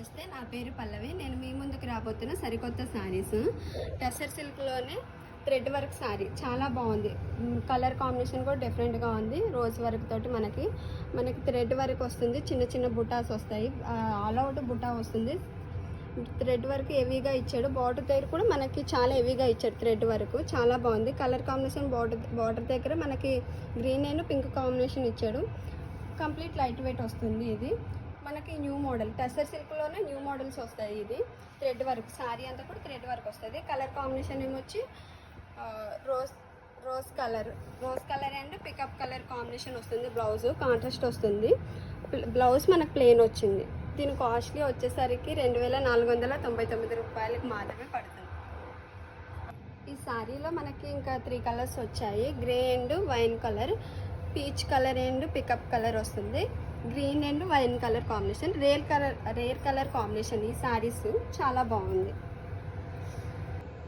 నమస్తే, నా పేరు పల్లవి. నేను మీ ముందుకు రాబోతున్న సరికొత్త శారీస్. టెసర్ సిల్క్లోనే థ్రెడ్ వర్క్ శారీ చాలా బాగుంది. కలర్ కాంబినేషన్ కూడా డిఫరెంట్గా ఉంది. రోజ్ వర్క్ తోటి మనకి థ్రెడ్ వర్క్ వస్తుంది. చిన్న చిన్న బుటాస్ వస్తాయి. ఆల్ అవుట్ బుటా వస్తుంది. థ్రెడ్ వర్క్ హెవీగా ఇచ్చాడు. బార్డర్ దగ్గర కూడా మనకి చాలా హెవీగా ఇచ్చాడు. థ్రెడ్ వర్క్ చాలా బాగుంది. కలర్ కాంబినేషన్ బార్డర్ దగ్గర మనకి గ్రీన్ అండ్ పింక్ కాంబినేషన్ ఇచ్చాడు. కంప్లీట్ లైట్ వెయిట్ వస్తుంది. ఇది మనకి న్యూ మోడల్ టెసర్ సిల్క్లోనే న్యూ మోడల్స్ వస్తాయి. ఇది థ్రెడ్ వర్క్ శారీ అంతా కూడా థ్రెడ్ వర్క్ వస్తుంది. కలర్ కాంబినేషన్ ఏమొచ్చి rose colour and pickup colour combination వస్తుంది. బ్లౌజ్ కాంట్రాస్ట్ వస్తుంది. బ్లౌజ్ మనకు ప్లెయిన్ వచ్చింది. దీని కాస్ట్లీ వచ్చేసరికి 2499 రూపాయలకి మాత్రమే పడుతుంది. ఈ శారీలో మనకి ఇంకా 3 కలర్స్ వచ్చాయి. Grey and wine colour, peach colour and pickup colour వస్తుంది. Green and wine colour combination, rare colour combination. ఈ శారీస్ చాలా బాగుంది.